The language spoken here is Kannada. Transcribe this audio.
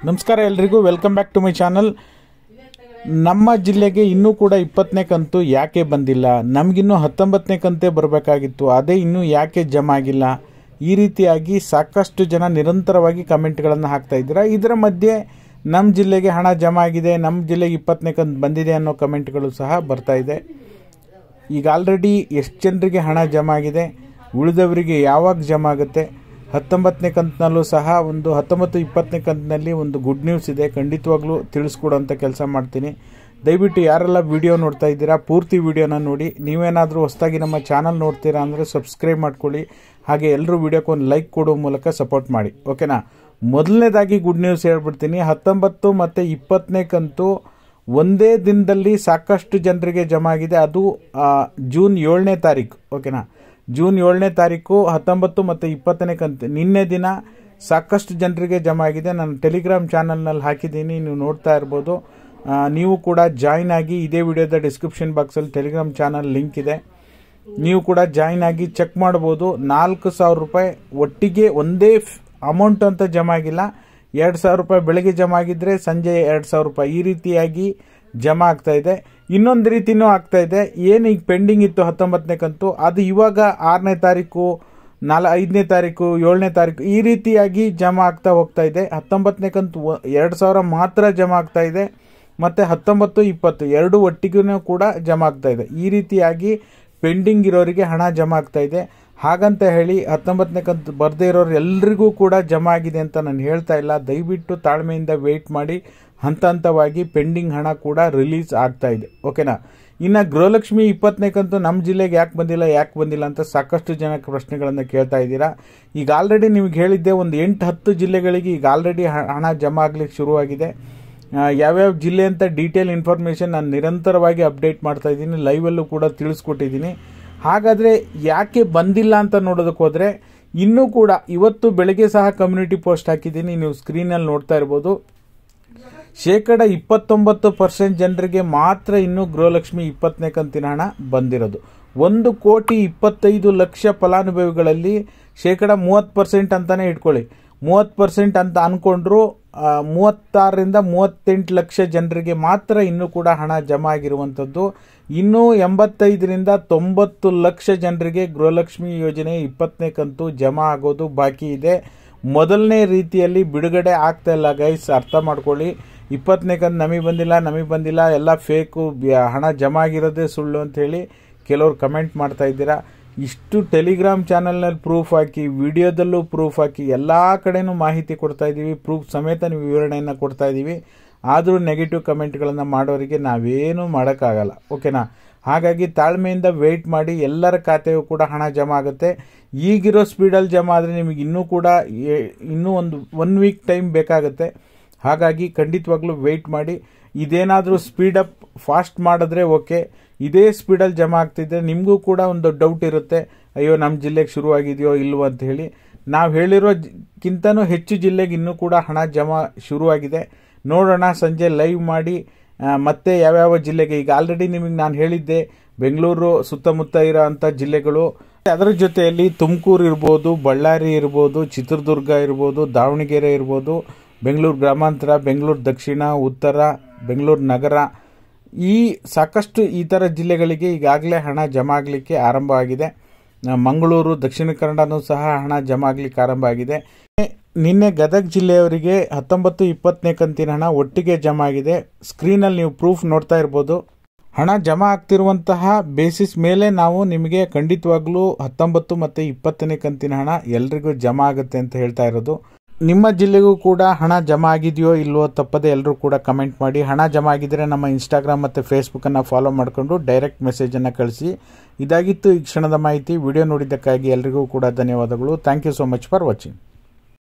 ನಮಸ್ಕಾರ ಎಲ್ಲರಿಗೂ, welcome back to my channel. ನಮ್ಮ ಜಿಲ್ಲೆಗೆ ಇನ್ನೂ ಕೂಡ 20ನೇ ಕಂತು ಯಾಕೆ ಬಂದಿಲ್ಲ? ನಮಗಿನ್ನೂ 19ನೇ ಕಂತೇ ಬರಬೇಕಾಗಿತ್ತು, ಅದೇ ಇನ್ನೂ ಯಾಕೆ ಜಮಾ ಆಗಿಲ್ಲ? ಈ ರೀತಿಯಾಗಿ ಸಾಕಷ್ಟು ಜನ ನಿರಂತರವಾಗಿ ಕಮೆಂಟ್ಗಳನ್ನು ಹಾಕ್ತಾ ಇದ್ದೀರಾ. ಇದರ ಮಧ್ಯೆ ನಮ್ಮ ಜಿಲ್ಲೆಗೆ ಹಣ ಜಮಾ ಆಗಿದೆ, ನಮ್ಮ ಜಿಲ್ಲೆಗೆ 20ನೇ ಕಂತು ಬಂದಿದೆ ಅನ್ನೋ ಕಮೆಂಟ್ಗಳು ಸಹ ಬರ್ತಾ ಇದೆ. ಈಗ ಆಲ್ರೆಡಿ ಎಷ್ಟು ಜನರಿಗೆ ಹಣ ಜಮಾ ಆಗಿದೆ, ಉಳಿದವರಿಗೆ ಯಾವಾಗ ಜಮಾ ಆಗುತ್ತೆ? 19ನೇ ಕಂತಿನಲ್ಲೂ ಸಹ ಒಂದು 19-20ನೇ ಕಂತಿನಲ್ಲಿ ಒಂದು ಗುಡ್ ನ್ಯೂಸ್ ಇದೆ, ಖಂಡಿತವಾಗ್ಲೂ ತಿಳಿಸ್ಕೊಡೋಂಥ ಕೆಲಸ ಮಾಡ್ತೀನಿ. ದಯವಿಟ್ಟು ಯಾರೆಲ್ಲ ವಿಡಿಯೋ ನೋಡ್ತಾ ಇದ್ದೀರಾ ಪೂರ್ತಿ ವಿಡಿಯೋನ ನೋಡಿ. ನೀವೇನಾದರೂ ಹೊಸದಾಗಿ ನಮ್ಮ ಚಾನಲ್ ನೋಡ್ತೀರಾ ಅಂದರೆ ಸಬ್ಸ್ಕ್ರೈಬ್ ಮಾಡ್ಕೊಳ್ಳಿ, ಹಾಗೆ ಎಲ್ಲರೂ ವಿಡಿಯೋಕ್ಕೆ ಒಂದು ಲೈಕ್ ಕೊಡೋ ಮೂಲಕ ಸಪೋರ್ಟ್ ಮಾಡಿ, ಓಕೆನಾ? ಮೊದಲನೇದಾಗಿ ಗುಡ್ ನ್ಯೂಸ್ ಹೇಳ್ಬಿಡ್ತೀನಿ. 19 ಮತ್ತು 20ನೇ ಕಂತು ಒಂದೇ ದಿನದಲ್ಲಿ ಸಾಕಷ್ಟು ಜನರಿಗೆ ಜಮಾ ಆಗಿದೆ. ಅದು ಜೂನ್ 7ನೇ ತಾರೀಕು, ಓಕೆನಾ? ಜೂನ್ 7ನೇ ತಾರೀಕು 19 ಮತ್ತು 20ನೇ ಕಂತು ನಿನ್ನೆ ದಿನ ಸಾಕಷ್ಟು ಜನರಿಗೆ ಜಮಾ ಆಗಿದೆ. ನಾನು ಟೆಲಿಗ್ರಾಮ್ ಚಾನಲ್ನಲ್ಲಿ ಹಾಕಿದ್ದೀನಿ, ನೀವು ನೋಡ್ತಾ ಇರ್ಬೋದು. ನೀವು ಕೂಡ ಜಾಯ್ನ್ ಆಗಿ, ಇದೇ ವಿಡಿಯೋದ ಡಿಸ್ಕ್ರಿಪ್ಷನ್ ಬಾಕ್ಸಲ್ಲಿ ಟೆಲಿಗ್ರಾಮ್ ಚಾನಲ್ ಲಿಂಕ್ ಇದೆ, ನೀವು ಕೂಡ ಜಾಯ್ನ್ ಆಗಿ ಚೆಕ್ ಮಾಡ್ಬೋದು. 4,000 ರೂಪಾಯಿ ಒಟ್ಟಿಗೆ ಒಂದೇ ಅಮೌಂಟ್ ಅಂತ ಜಮಾ ಆಗಿಲ್ಲ. 2,000 ರೂಪಾಯಿ ಬೆಳಗ್ಗೆ ಜಮಾ ಆಗಿದ್ರೆ ಸಂಜೆ 2,000 ರೂಪಾಯಿ ಈ ರೀತಿಯಾಗಿ ಜಮಾ ಆಗ್ತಾ ಇದೆ. ಇನ್ನೊಂದು ರೀತಿನೂ ಆಗ್ತಾ ಇದೆ. ಏನು ಈಗ ಪೆಂಡಿಂಗ್ ಇತ್ತು 19ನೇ ಕಂತು, ಅದು ಇವಾಗ 6ನೇ ತಾರೀಕು, 5ನೇ ತಾರೀಕು, 7ನೇ ತಾರೀಕು ಈ ರೀತಿಯಾಗಿ ಜಮಾ ಆಗ್ತಾ ಹೋಗ್ತಾ ಇದೆ. 19ನೇ ಕಂತು 2,000 ಮಾತ್ರ ಜಮಾ ಆಗ್ತಾ ಇದೆ, ಮತ್ತು 19-20 ಎರಡು ಒಟ್ಟಿಗೂ ಕೂಡ ಜಮಾ ಆಗ್ತಾ ಇದೆ. ಈ ರೀತಿಯಾಗಿ ಪೆಂಡಿಂಗ್ ಇರೋರಿಗೆ ಹಣ ಜಮಾ ಆಗ್ತಾ ಇದೆ. ಹಾಗಂತ ಹೇಳಿ 19ನೇ ಕಂತು ಬರದೇ ಇರೋರು ಎಲ್ರಿಗೂ ಕೂಡ ಜಮಾ ಆಗಿದೆ ಅಂತ ನಾನು ಹೇಳ್ತಾ ಇಲ್ಲ. ದಯವಿಟ್ಟು ತಾಳ್ಮೆಯಿಂದ ವೆಯ್ಟ್ ಮಾಡಿ, ಹಂತ ಹಂತವಾಗಿ ಪೆಂಡಿಂಗ್ ಹಣ ಕೂಡ ರಿಲೀಸ್ ಆಗ್ತಾ ಇದೆ, ಓಕೆನಾ? ಇನ್ನು ಗೃಹಲಕ್ಷ್ಮಿ 20ನೇ ಕಂತು ನಮ್ಮ ಜಿಲ್ಲೆಗೆ ಯಾಕೆ ಬಂದಿಲ್ಲ ಅಂತ ಸಾಕಷ್ಟು ಜನ ಪ್ರಶ್ನೆಗಳನ್ನು ಕೇಳ್ತಾ ಇದ್ದೀರಾ. ಈಗ ಆಲ್ರೆಡಿ ನಿಮ್ಗೆ ಹೇಳಿದ್ದೆ, ಒಂದು 8-10 ಜಿಲ್ಲೆಗಳಿಗೆ ಈಗ ಆಲ್ರೆಡಿ ಹಣ ಜಮಾ ಆಗ್ಲಿಕ್ಕೆ ಶುರುವಾಗಿದೆ. ಯಾವ್ಯಾವ ಜಿಲ್ಲೆ ಅಂತ ಡೀಟೇಲ್ ಇನ್ಫಾರ್ಮೇಷನ್ ನಾನು ನಿರಂತರವಾಗಿ ಅಪ್ಡೇಟ್ ಮಾಡ್ತಾ ಇದ್ದೀನಿ, ಲೈವಲ್ಲೂ ಕೂಡ ತಿಳಿಸ್ಕೊಟ್ಟಿದ್ದೀನಿ. ಹಾಗಾದರೆ ಯಾಕೆ ಬಂದಿಲ್ಲ ಅಂತ ನೋಡೋದಕ್ಕೆ ಹೋದರೆ, ಇನ್ನೂ ಕೂಡ ಇವತ್ತು ಬೆಳಗ್ಗೆ ಸಹ ಕಮ್ಯುನಿಟಿ ಪೋಸ್ಟ್ ಹಾಕಿದ್ದೀನಿ, ನೀವು ಸ್ಕ್ರೀನಲ್ಲಿ ನೋಡ್ತಾ ಇರ್ಬೋದು. 29% ಜನರಿಗೆ ಮಾತ್ರ ಇನ್ನೂ ಗೃಹಲಕ್ಷ್ಮಿ 20ನೇ ಕಂತಿನ ಹಣ ಬಂದಿರೋದು. 1,25,00,000 ಫಲಾನುಭವಿಗಳಲ್ಲಿ 30% ಅಂತಾನೆ ಇಟ್ಕೊಳ್ಳಿ, 30% ಅಂತ ಅನ್ಕೊಂಡ್ರು 36-38 ಲಕ್ಷ ಜನರಿಗೆ ಮಾತ್ರ ಇನ್ನೂ ಕೂಡ ಹಣ ಜಮಾ ಆಗಿರುವಂಥದ್ದು. ಇನ್ನೂ 85-90 ಲಕ್ಷ ಜನರಿಗೆ ಗೃಹಲಕ್ಷ್ಮಿ ಯೋಜನೆ 20ನೇ ಕಂತು ಜಮಾ ಆಗೋದು ಬಾಕಿ ಇದೆ. ಮೊದಲನೇ ರೀತಿಯಲ್ಲಿ ಬಿಡುಗಡೆ ಆಗ್ತಾ ಇಲ್ಲ ಗೈಸ್, ಅರ್ಥ ಮಾಡ್ಕೊಳ್ಳಿ. 20ನೇ ಕಂತು ನಮಗೆ ಬಂದಿಲ್ಲ, ಎಲ್ಲ ಫೇಕು, ಹಣ ಜಮಾ ಆಗಿರೋದೇ ಸುಳ್ಳು ಅಂತ ಹೇಳಿ ಕೆಲವರು ಕಮೆಂಟ್ ಮಾಡ್ತಾ ಇದ್ದೀರಾ. ಇಷ್ಟು ಟೆಲಿಗ್ರಾಮ್ ಚಾನಲ್ನಲ್ಲಿ ಪ್ರೂಫ್ ಹಾಕಿ, ವಿಡಿಯೋದಲ್ಲೂ ಪ್ರೂಫ್ ಹಾಕಿ, ಎಲ್ಲ ಕಡೆನೂ ಮಾಹಿತಿ ಕೊಡ್ತಾ ಇದ್ದೀವಿ, ಪ್ರೂಫ್ ಸಮೇತ ನೀವು ವಿವರಣೆಯನ್ನು ಕೊಡ್ತಾ ಇದ್ದೀವಿ. ಆದರೂ ನೆಗೆಟಿವ್ ಕಮೆಂಟ್ಗಳನ್ನು ಮಾಡೋರಿಗೆ ನಾವೇನೂ ಮಾಡೋಕ್ಕಾಗಲ್ಲ, ಓಕೆನಾ? ಹಾಗಾಗಿ ತಾಳ್ಮೆಯಿಂದ ವೆಯ್ಟ್ ಮಾಡಿ, ಎಲ್ಲರ ಖಾತೆಯೂ ಕೂಡ ಹಣ ಜಮಾ ಆಗುತ್ತೆ. ಈಗಿರೋ ಸ್ಪೀಡಲ್ಲಿ ಜಮಾ ಆದರೆ ನಿಮಗೆ ಇನ್ನೂ ಒಂದು ವೀಕ್ ಟೈಮ್ ಬೇಕಾಗುತ್ತೆ. ಹಾಗಾಗಿ ಖಂಡಿತವಾಗ್ಲೂ ವೆಯ್ಟ್ ಮಾಡಿ. ಇದೇನಾದರೂ ಸ್ಪೀಡಪ್ ಫಾಸ್ಟ್ ಮಾಡಿದ್ರೆ ಓಕೆ, ಇದೇ ಸ್ಪೀಡಲ್ಲಿ ಜಮಾ ಆಗ್ತಿದ್ರೆ ನಿಮಗೂ ಕೂಡ ಒಂದು ಡೌಟ್ ಇರುತ್ತೆ, ಅಯ್ಯೋ ನಮ್ಮ ಜಿಲ್ಲೆಗೆ ಶುರುವಾಗಿದೆಯೋ ಇಲ್ವೋ ಅಂತ ಹೇಳಿ. ನಾವು ಹೇಳಿರೋಕ್ಕಿಂತನೂ ಹೆಚ್ಚು ಜಿಲ್ಲೆಗೆ ಇನ್ನೂ ಕೂಡ ಹಣ ಜಮಾ ಶುರುವಾಗಿದೆ. ನೋಡೋಣ, ಸಂಜೆ ಲೈವ್ ಮಾಡಿ ಮತ್ತೆ ಯಾವ್ಯಾವ ಜಿಲ್ಲೆಗೆ. ಈಗ ಆಲ್ರೆಡಿ ನಿಮಗೆ ನಾನು ಹೇಳಿದ್ದೆ, ಬೆಂಗಳೂರು ಸುತ್ತಮುತ್ತ ಇರೋ ಅಂಥ ಜಿಲ್ಲೆಗಳು, ಅದರ ಜೊತೆಯಲ್ಲಿ ತುಮಕೂರು ಇರ್ಬೋದು, ಬಳ್ಳಾರಿ ಇರ್ಬೋದು, ಚಿತ್ರದುರ್ಗ ಇರ್ಬೋದು, ದಾವಣಗೆರೆ ಇರ್ಬೋದು, ಬೆಂಗಳೂರು ಗ್ರಾಮಾಂತರ, ಬೆಂಗಳೂರು ದಕ್ಷಿಣ, ಉತ್ತರ, ಬೆಂಗಳೂರು ನಗರ, ಈ ಸಾಕಷ್ಟು ಈ ಥರ ಜಿಲ್ಲೆಗಳಿಗೆ ಈಗಾಗಲೇ ಹಣ ಜಮಾ ಆಗಲಿಕ್ಕೆ ಆರಂಭ ಆಗಿದೆ. ಮಂಗಳೂರು, ದಕ್ಷಿಣ ಕನ್ನಡನೂ ಸಹ ಹಣ ಜಮಾ ಆಗಲಿಕ್ಕೆ ಆರಂಭ ಆಗಿದೆ. ನಿನ್ನೆ ಗದಗ ಜಿಲ್ಲೆಯವರಿಗೆ 19-20ನೇ ಕಂತಿನ ಹಣ ಒಟ್ಟಿಗೆ ಜಮಾ ಆಗಿದೆ. ಸ್ಕ್ರೀನಲ್ಲಿ ನೀವು ಪ್ರೂಫ್ ನೋಡ್ತಾ ಇರ್ಬೋದು. ಹಣ ಜಮಾ ಆಗ್ತಿರುವಂತಹ ಬೇಸಿಸ್ ಮೇಲೆ ನಾವು ನಿಮಗೆ ಖಂಡಿತವಾಗ್ಲೂ 19 ಮತ್ತು 20ನೇ ಕಂತಿನ ಹಣ ಎಲ್ರಿಗೂ ಜಮಾ ಆಗುತ್ತೆ ಅಂತ ಹೇಳ್ತಾ ಇರೋದು. ನಿಮ್ಮ ಜಿಲ್ಲೆಗೂ ಕೂಡ ಹಣ ಜಮಾ ಆಗಿದೆಯೋ ಇಲ್ವೋ ತಪ್ಪದೆ ಎಲ್ಲರೂ ಕೂಡ ಕಮೆಂಟ್ ಮಾಡಿ. ಹಣ ಜಮಾ ಆಗಿದ್ದರೆ ನಮ್ಮ ಇನ್ಸ್ಟಾಗ್ರಾಮ್ ಮತ್ತು ಫೇಸ್ಬುಕ್ಕನ್ನು ಫಾಲೋ ಮಾಡಿಕೊಂಡು ಡೈರೆಕ್ಟ್ ಮೆಸೇಜನ್ನು ಕಳಿಸಿ. ಇದಾಗಿತ್ತು ಈ ಕ್ಷಣದ ಮಾಹಿತಿ. ವಿಡಿಯೋ ನೋಡಿದ್ದಕ್ಕಾಗಿ ಎಲ್ರಿಗೂ ಕೂಡ ಧನ್ಯವಾದಗಳು. Thank you so much for watching.